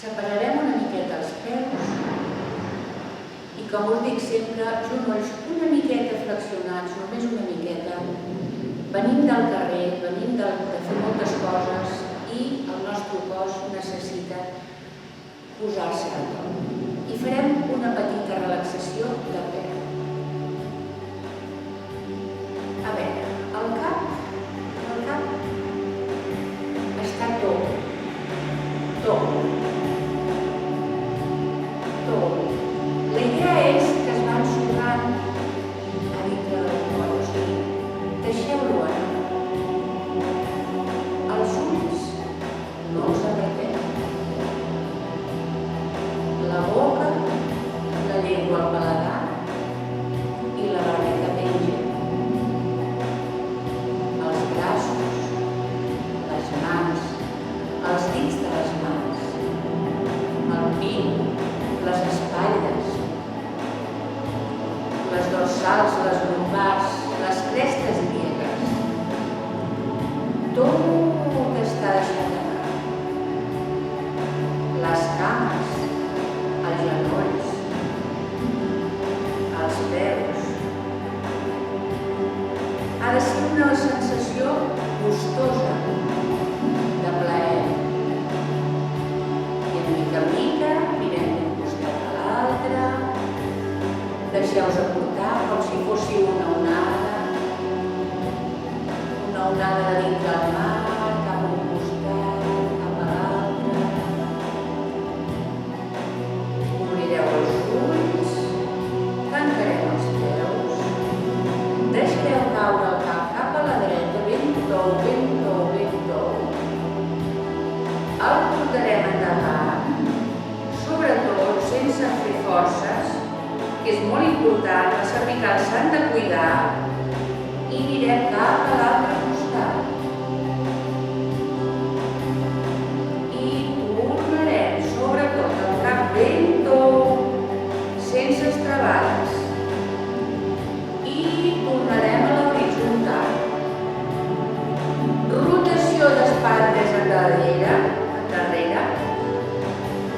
Separarem una miqueta els peus i, com us dic sempre, genolls una miqueta flexionats, només una miqueta. Venim del carrer, venim de fer moltes coses i el nostre cos necessita posar-se a tot. I farem una petita relaxació de peu. A veure, el cap està tot. La idea és que es va ensorrant a dintre del cor, o sigui, deixeu-lo anar. Els ulls no els apretem. La boca, la llengua al paladar i la barriga penja. Els braços, les mans, els dits de les mans, el pit, les espatlles, les dorsals, les lumbars, les crestes griegues. Tot està deixat anar. Les cames, els genolls, els peus. Ha de ser una sensació gustosa, de plaer. I en mica en mica mirem d'un costat a l'altre, deixeu-vos aportar com si fóssiu una onada de dintre del mar, cap a un costat, cap a l'altre. Obrireu els ulls, tancarem els peus, deixareu caure el cap a la dreta, ben tou, ben tou, ben tou. El portarem endavant, sobretot sense fer forces, que és molt important, les cervicals s'han de cuidar, i mirem cap a l'altre costat. I tornarem, sobretot, el cap ben tou, sense estrabades. I tornarem a l'horitzontal. Rotació d'espatlles endarrere,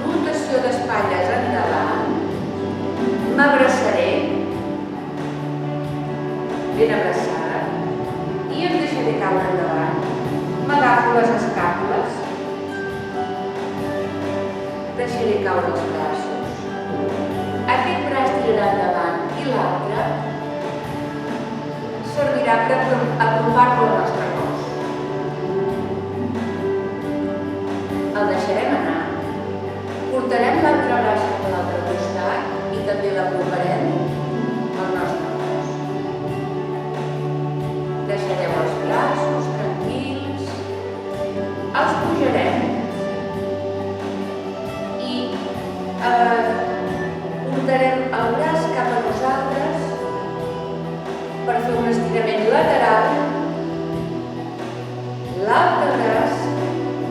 rotació d'espatlles endavant. M'abraçaré, ben abraçada, i em deixaré caure endavant. M'agafo les escàpules, deixaré caure els braços. Aquest braç tirarà endavant i l'altre servirà per apropar-lo al nostre cos. El deixarem anar, portarem l'altre braç cap a l'altre costat i també l'aproparem al nostre cos. Deixarem els braços tranquils, els pujarem i portarem el braç cap a nosaltres per fer un estirament lateral, l'altre braç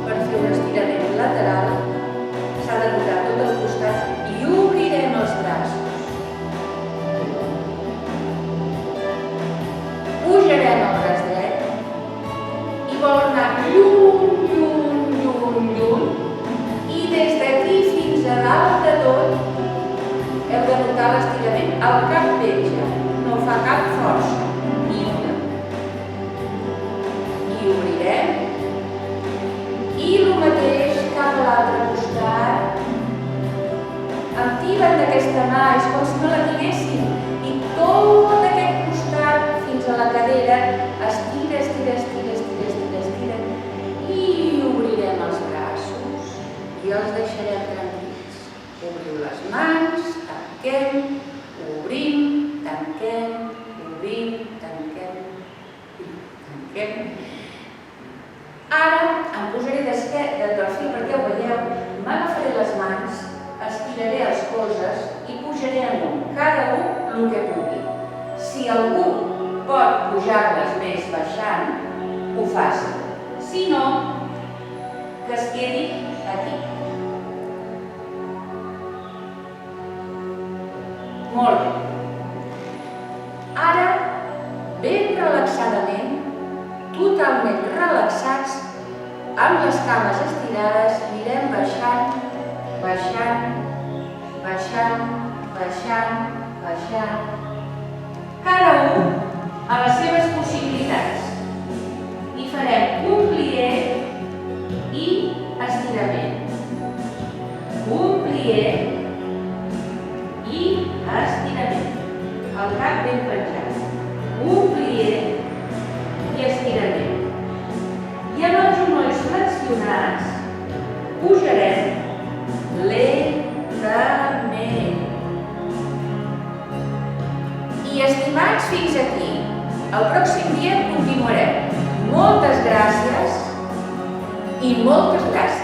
per fer un estirament lateral. S'ha de rotar tot el costat i obrirem els braços. Pujarem el braç dret i vol anar lluny, lluny, lluny, lluny, i des d'aquí fins a dalt de tot heu de notar l'estirament. El cap penja, no fa cap força, ni una. I obrirem. I el mateix cap a l'altre costat. Em tiren d'aquesta mà, és com si no la tiressin. I tot aquest costat fins a la cadera estira, estira, estira, estira, estira, estira. I obrirem els braços i els deixarem tranquils. Obriu les mans, tanquem, obrim, tanquem, obrim, tanquem, tanquem. Ara em posaré de perfil perquè ho veieu, m'agafaré les mans, estiraré els colzes i pujaré amunt, cada un el que pugui. Si algú pot pujar-les més baixant, ho faci. Si no, que es quedi aquí. Molt bé. Ara, ben relaxadament, totalment relaxats, amb les cames estirades, anirem baixant baixant, baixant, baixant, baixant. Cada un a les seves possibilitats. I farem un plié i estirament. Un plié i estirament. El cap ben penjat. Un plié i estirament. I amb els genolls flexionats pujarem lentament. I estimats, fins aquí. El pròxim dia continuarem. Moltes gràcies i moltes gràcies.